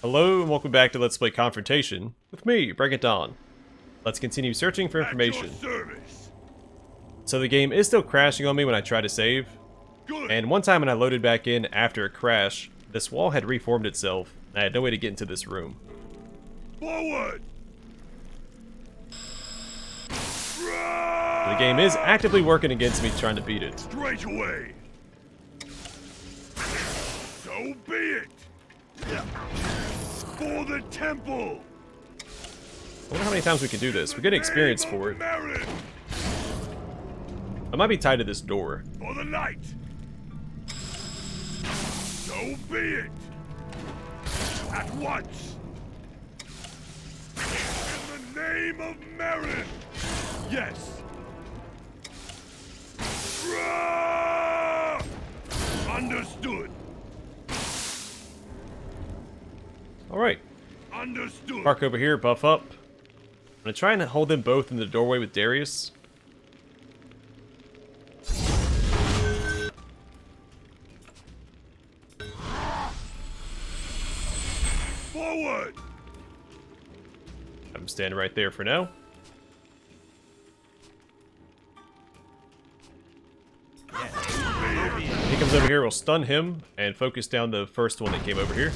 Hello and welcome back to Let's Play Confrontation with me, BringItDon. Let's continue searching for information. So the game is still crashing on me when I try to save. And one time when I loaded back in after a crash, this wall had reformed itself, and I had no way to get into this room. Forward! So the game is actively working against me trying to beat it. Straight away! So be it! For the temple! I wonder how many times we can do this. We're getting experience for it. I might be tied to this door. For the light! So be it! At once! In the name of Marin! Yes! Understood! Alright. Understood! Park over here, buff up. I'm gonna try and hold them both in the doorway with Darius. Forward! I'm standing right there for now. He comes over here, we'll stun him and focus down the first one that came over here.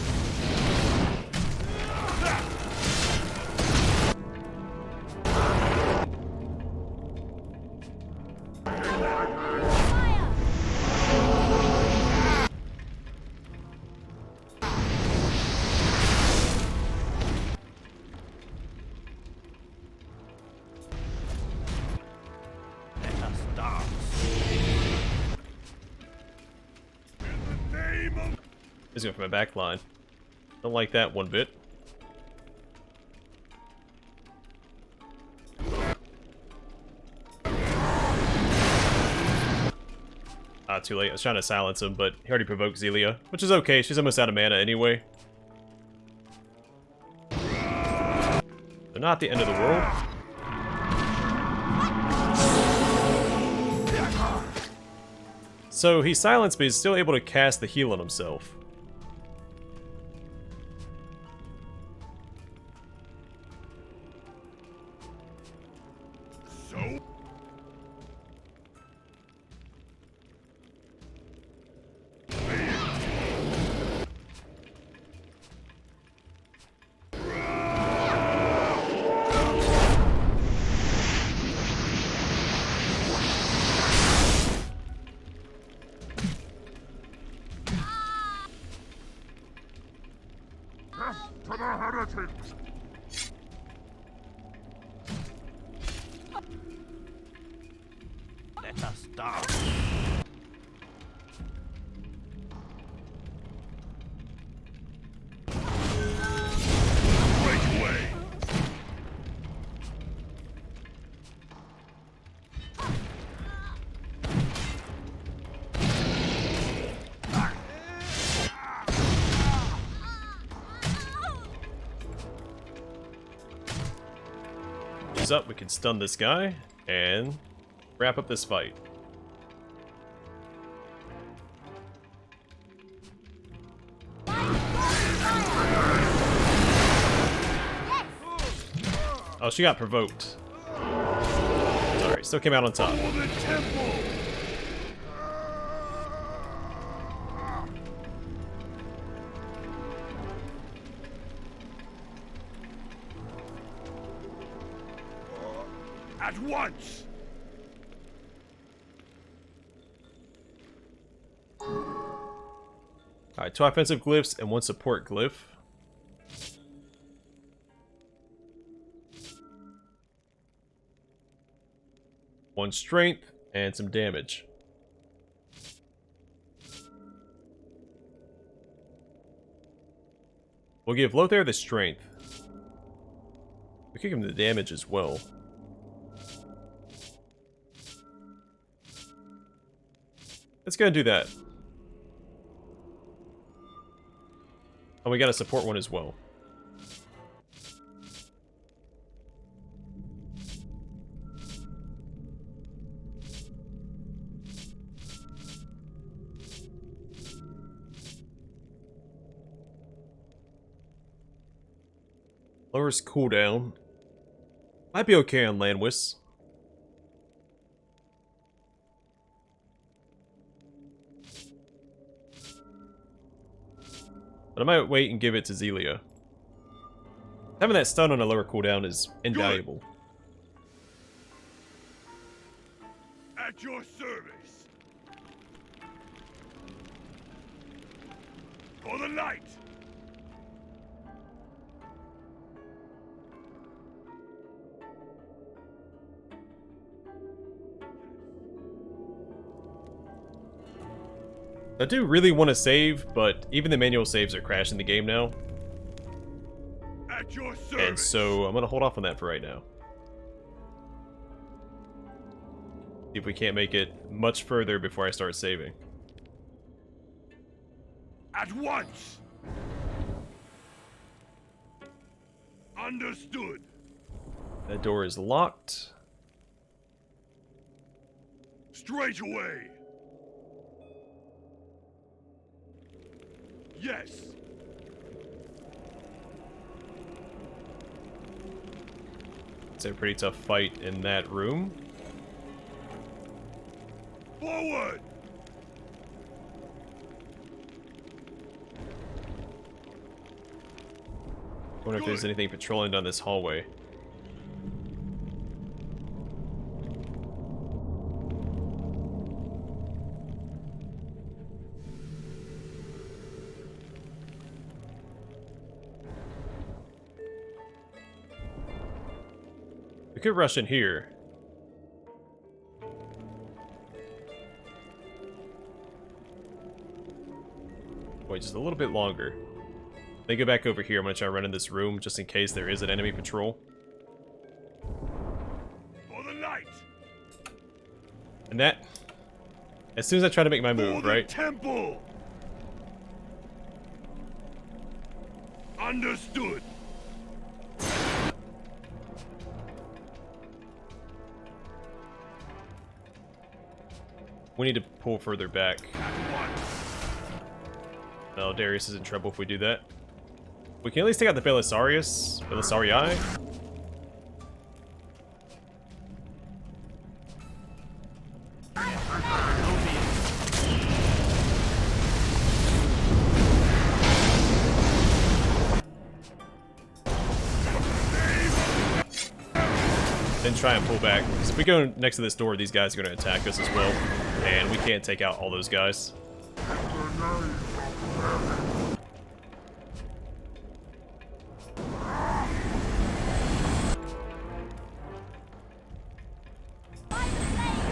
He's going for my back line. Don't like that one bit. Too late. I was trying to silence him, but he already provoked Zelia, which is okay. She's almost out of mana anyway. They're not the end of the world. So he silenced, but he's still able to cast the heal on himself. To the heretics! Let us start. Break away! Up, we can stun this guy and wrap up this fight. Oh, she got provoked. Sorry, still came out on top. At once! Alright, 2 offensive glyphs and 1 support glyph. One strength and some damage. We'll give Lothair the strength. We could give him the damage as well. Let's go and do that. And we got a support one as well. Lowers cooldown. Might be okay on Landwis. But I might wait and give it to Zelia. Having that stun on a lower cooldown is invaluable. Good. At your service. For the light. I do really want to save, but even the manual saves are crashing the game now. At your service. And so I'm going to hold off on that for right now. See if we can't make it much further before I start saving. At once. Understood. That door is locked. Straight away. Yes. It's a pretty tough fight in that room. Forward. I wonder if there's anything patrolling down this hallway. We could rush in here. Wait just a little bit longer. They go back over here. I'm gonna try to run in this room just in case there is an enemy patrol. For the light. And that, as soon as I try to make my move, For the right? temple. Understood. We need to pull further back. At once. Oh, Darius is in trouble if we do that. We can at least take out the Belisarius. Then try and pull back. Because if we go next to this door, these guys are going to attack us as well. And we can't take out all those guys.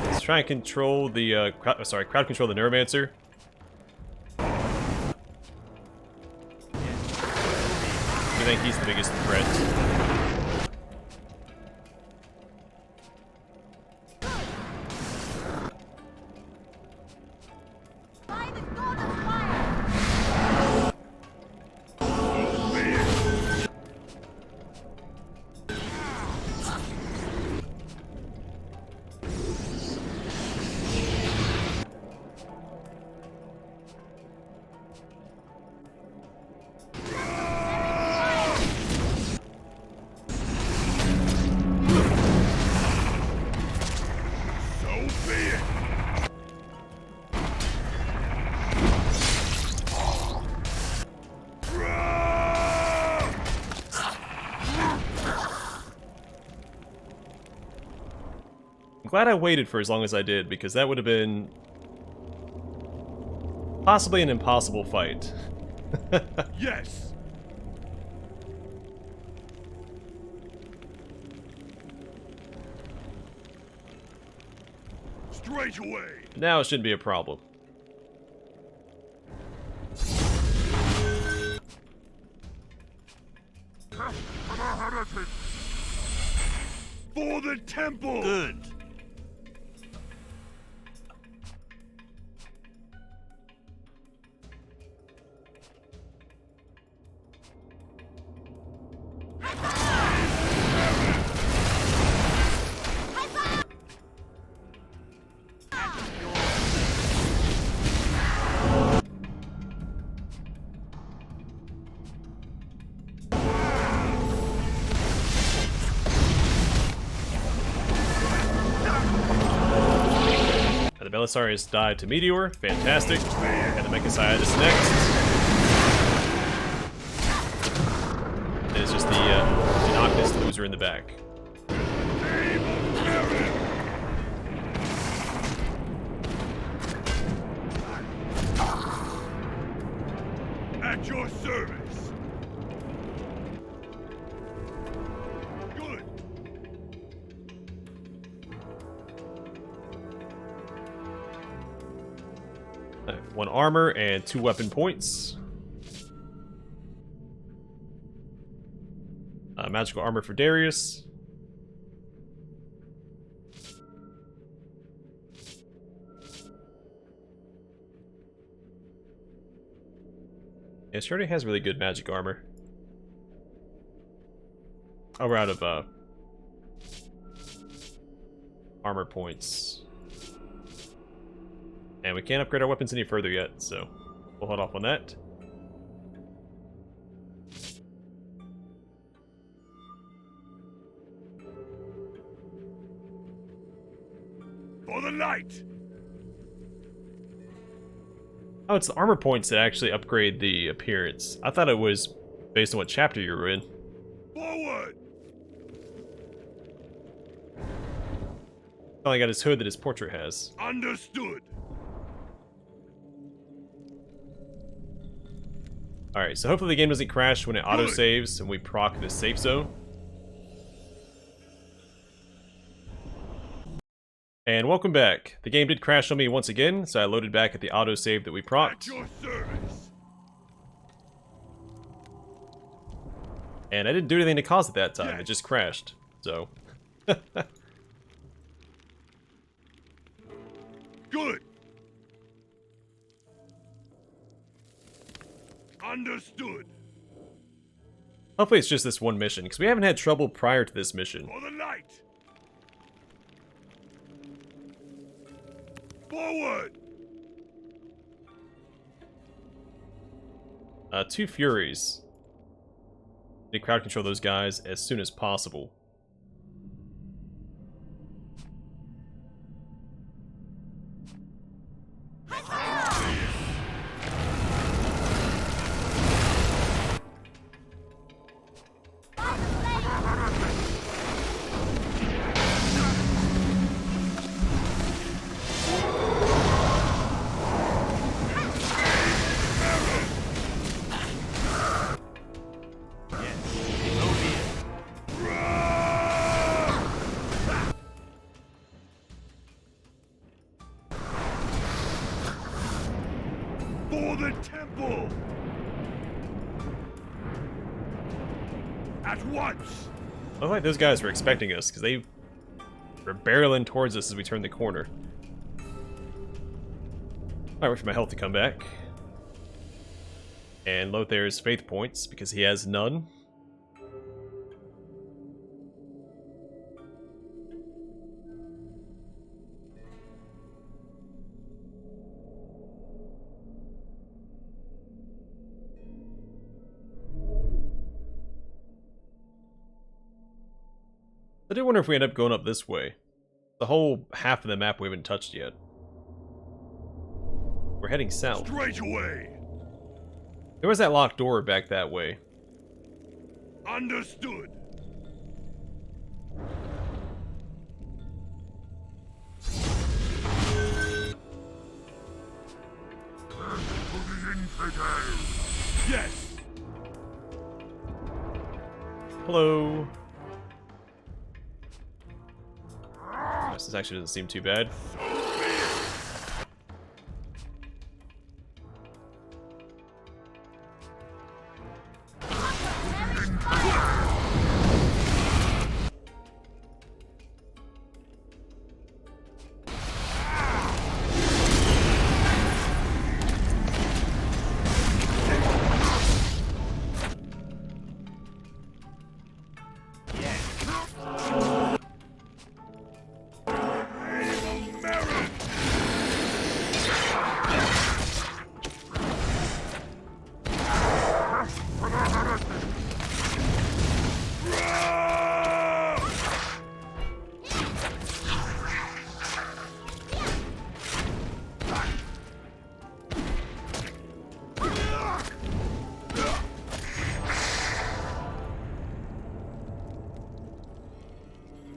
Let's try and control the, crowd control the Neuromancer. I think he's the biggest threat. I'm glad I waited for as long as I did, because that would have been possibly an impossible fight. Yes. Straight away. Now it shouldn't be a problem. For the temple. Good. The Belisarius died to Meteor. Fantastic. And the Mechasciatus next. And it's just the Inoctus loser in the back. At your service. Good. Alright, 1 armor and 2 weapon points. Magical armor for Darius. Yeah, she already has really good magic armor. Oh, we're out of armor points. And we can't upgrade our weapons any further yet, so we'll hold off on that. For the light. Oh, it's the armor points that actually upgrade the appearance. I thought it was based on what chapter you were in. Forward. Finally got his hood that his portrait has. Understood. Alright, so hopefully the game doesn't crash when it autosaves and we proc this safe zone. And welcome back. The game did crash on me once again, so I loaded back at the autosave that we At procced. your service. And I didn't do anything to cause it that time, Yes. it just crashed. So, Good. Understood. hopefully it's just this one mission, because we haven't had trouble prior to this mission. For the light. Forward. 2 Furies. Need to crowd control those guys as soon as possible. For the temple. At once. I look like those guys were expecting us, because they were barreling towards us as we turned the corner. Alright, wait for my health to come back. And Lothair's faith points, because he has none. I do wonder if we end up going up this way. The whole half of the map we haven't touched yet. We're heading south. Straight away. There was that locked door back that way. Understood. Yes. Hello. This actually doesn't seem too bad.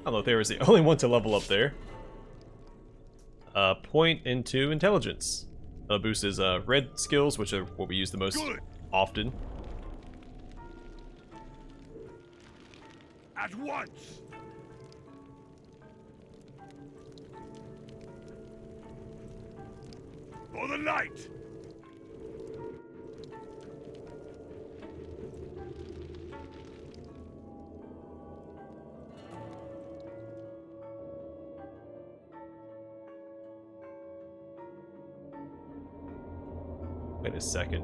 I don't know if they was the only one to level up there. Point into intelligence. Boosts his red skills, which are what we use the most often. At once. For the light. Wait a second.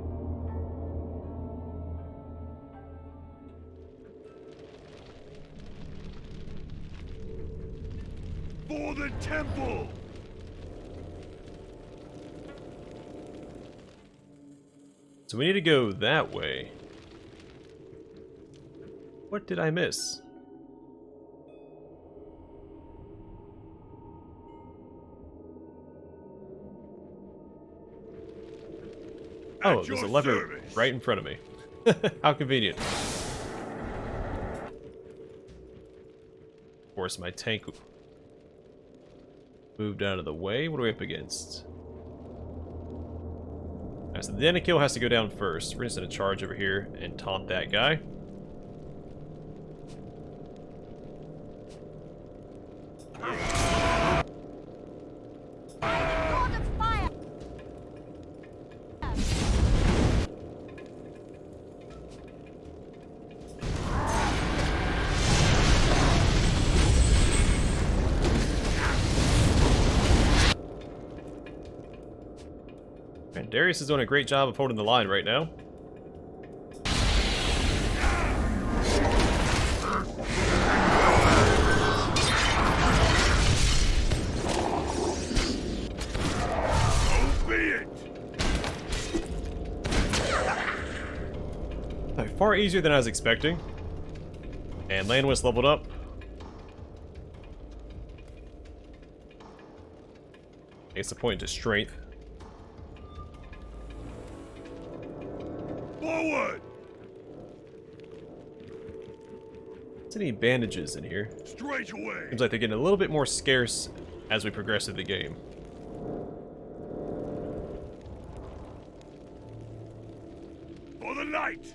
For the temple. So we need to go that way. What did I miss? Oh, there's a lever right in front of me. How convenient. Of course, my tank moved out of the way. What are we up against? Alright, so the Denikill has to go down first. We're just gonna charge over here and taunt that guy. Darius is doing a great job of holding the line right now. Far easier than I was expecting. And land was leveled up. It's a point to strength. Forward! Is any bandages in here? Straight away! Seems like they're getting a little bit more scarce as we progress through the game. For the light!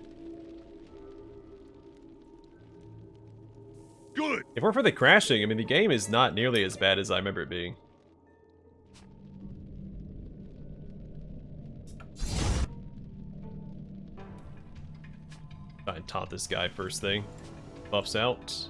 Good! If it weren't for the crashing, I mean, the game is not nearly as bad as I remember it being. Try and taunt this guy first thing. Buffs out.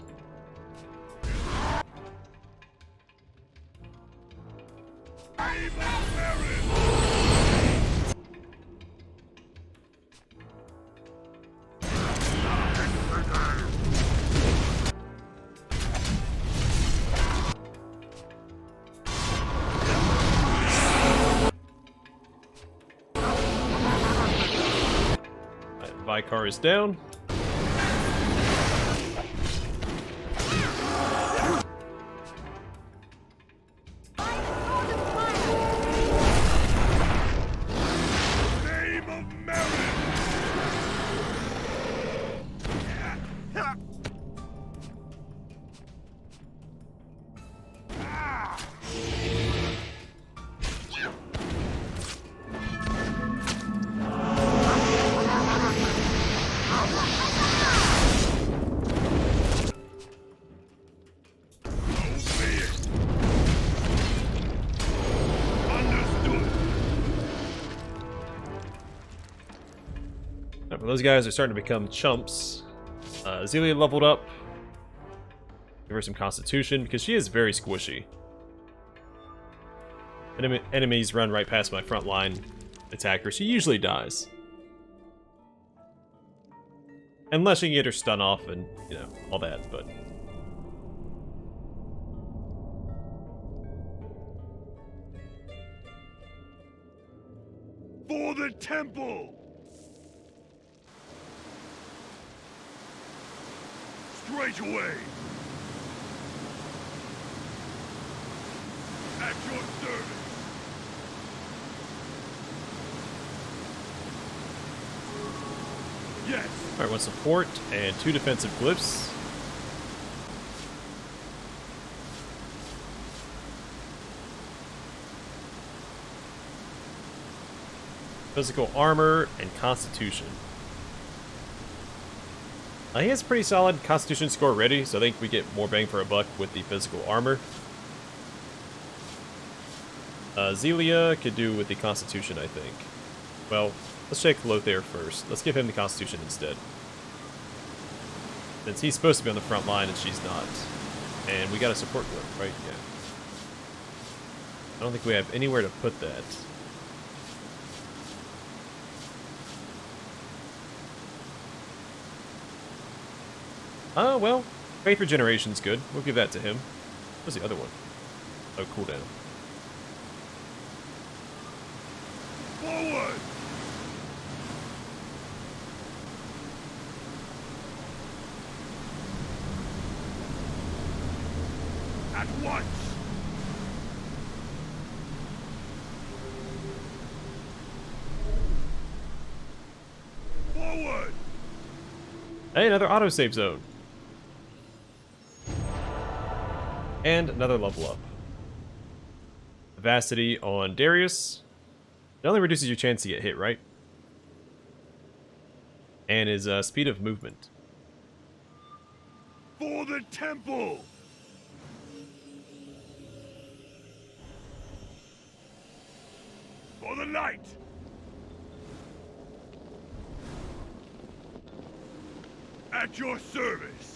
Vicar is down. Those guys are starting to become chumps. Zelia leveled up. Give her some constitution because she is very squishy. Enemies run right past my front line attacker. She usually dies. Unless you can get her stun off and, you know, all that, but... For the temple! Straight away! At your service! Yes! Alright, 1 support and 2 defensive glyphs. Physical armor and constitution. He has pretty solid constitution score already, so I think we get more bang for a buck with the physical armor. Zelia could do with the constitution, I think. Well, let's check Lothair first. Let's give him the constitution instead. Since he's supposed to be on the front line and she's not. And we got a support group, right? Yeah. I don't think we have anywhere to put that. Well, Faith Regeneration's good. We'll give that to him. What's the other one? Oh, cooldown. Forward! At once! Forward! Hey, another autosave zone. And another level up. Vivacity on Darius. It only reduces your chance to get hit, right? And his speed of movement. For the temple! For the light! At your service!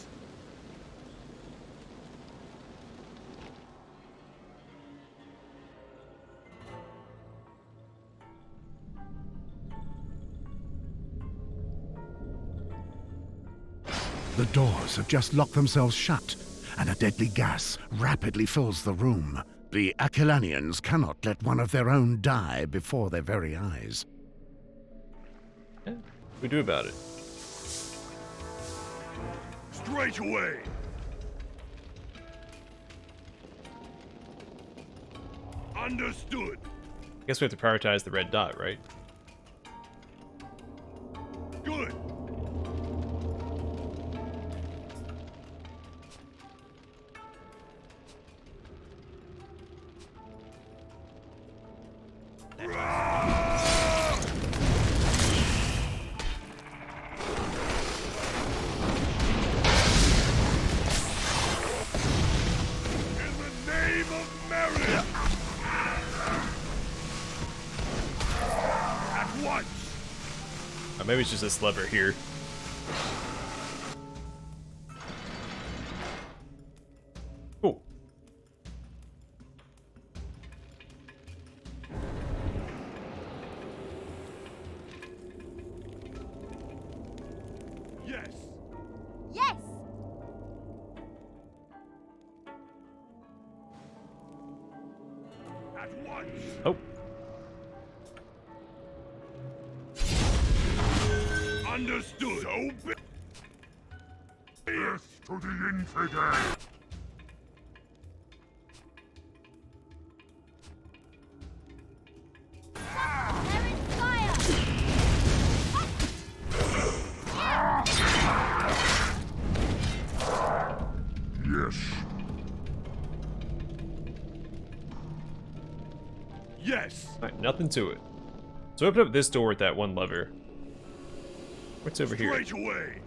The doors have just locked themselves shut, and a deadly gas rapidly fills the room. The Aquilanians cannot let one of their own die before their very eyes. Yeah, what do we do about it? Straight away! Understood! Guess we have to prioritize the red dot, right? Good! Maybe it's just this lever here. Cool. Yes! Yes! At once! Oh. Understood! So Death to the infidel! Parent fire! Yes! Yes! Alright, nothing to it. So open up this door with that one lever. What's over here? Straight away!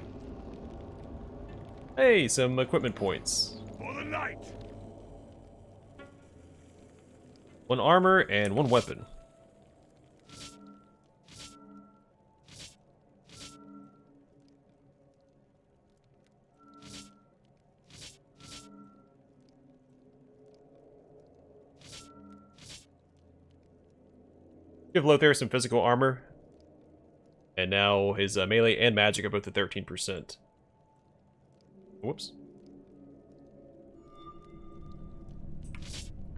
Hey, some equipment points. For the light! One armor and one weapon. Give Lothair some physical armor. And now his melee and magic are both at 13%. Whoops.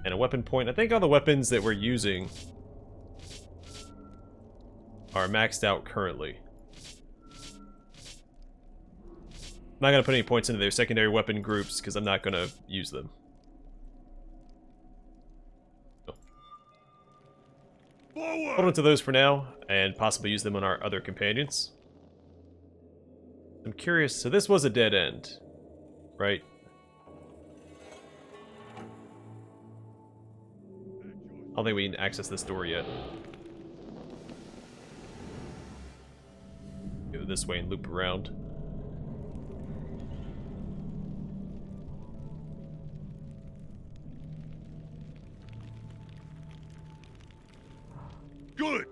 And a weapon point. I think all the weapons that we're using are maxed out currently. I'm not going to put any points into their secondary weapon groups because I'm not going to use them. Forward! Hold on to those for now, and possibly use them on our other companions. I'm curious, so this was a dead end, right? I don't think we can access this door yet. this way and loop around. Good.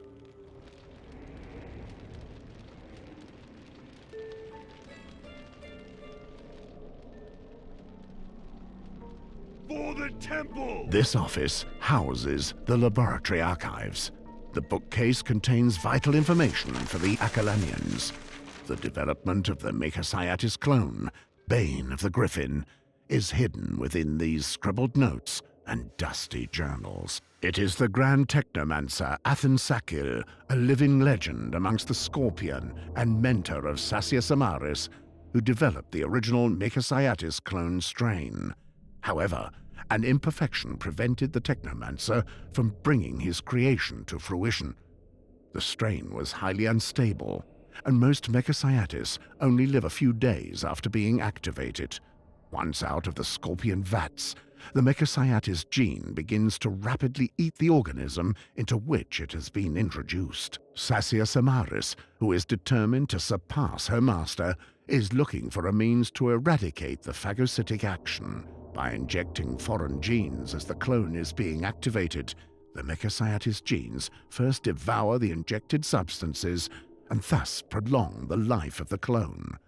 For the temple. This office houses the laboratory archives. The bookcase contains vital information for the Akalanians. The development of the Mekasaiatis clone, Bane of the Griffin, is hidden within these scribbled notes and dusty journals. It is the Grand Technomancer Athen Sakil, a living legend amongst the Scorpion and mentor of Sassia Samaris, who developed the original Mekasaiatis clone strain. However, an imperfection prevented the Technomancer from bringing his creation to fruition. The strain was highly unstable, and most Mekasaiatis only live a few days after being activated. Once out of the Scorpion vats, the Mekasaiatis gene begins to rapidly eat the organism into which it has been introduced. Sassia Samaris, who is determined to surpass her master, is looking for a means to eradicate the phagocytic action. By injecting foreign genes as the clone is being activated, the Mekasaiatis genes first devour the injected substances and thus prolong the life of the clone.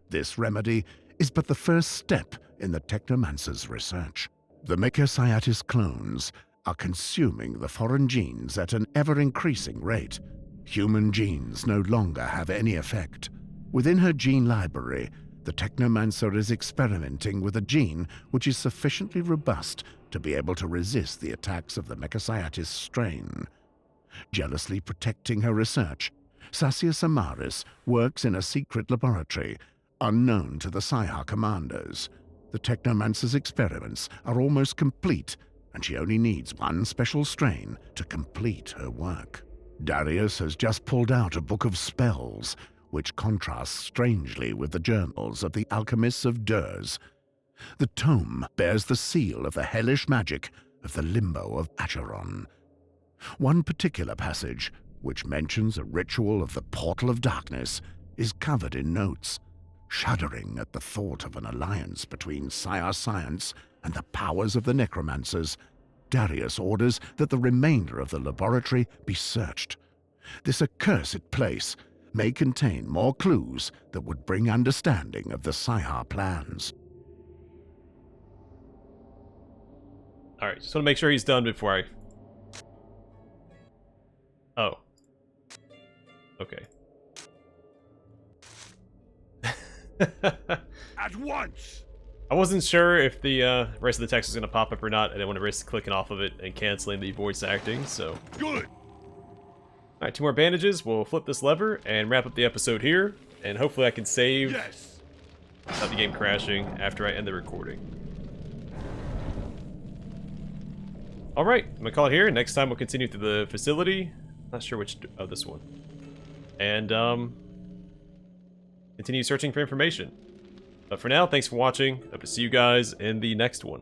This remedy is but the first step in the Technomancer's research. The Mekasaiatis clones are consuming the foreign genes at an ever-increasing rate. Human genes no longer have any effect. Within her gene library, the Technomancer is experimenting with a gene which is sufficiently robust to be able to resist the attacks of the Mekasaiatis strain. Jealously protecting her research, Sassia Samaris works in a secret laboratory, unknown to the Psi commanders. The Technomancer's experiments are almost complete, and she only needs one special strain to complete her work. Darius has just pulled out a book of spells, which contrasts strangely with the journals of the alchemists of Durs. The tome bears the seal of the hellish magic of the Limbo of Acheron. One particular passage, which mentions a ritual of the Portal of Darkness, is covered in notes. Shuddering at the thought of an alliance between Psi science and the powers of the necromancers, Darius orders that the remainder of the laboratory be searched. This accursed place may contain more clues that would bring understanding of the Psi plans. Alright, just want to make sure he's done before I... Oh. Okay. At once! I wasn't sure if the rest of the text was going to pop up or not. I didn't want to risk clicking off of it and canceling the voice acting, so... Good! Alright, 2 more bandages. We'll flip this lever and wrap up the episode here. And hopefully I can save without the game crashing after I end the recording. Alright, I'm going to call it here. Next time we'll continue through the facility. Not sure which... Oh, this one. And, continue searching for information. But for now, thanks for watching. Hope to see you guys in the next one.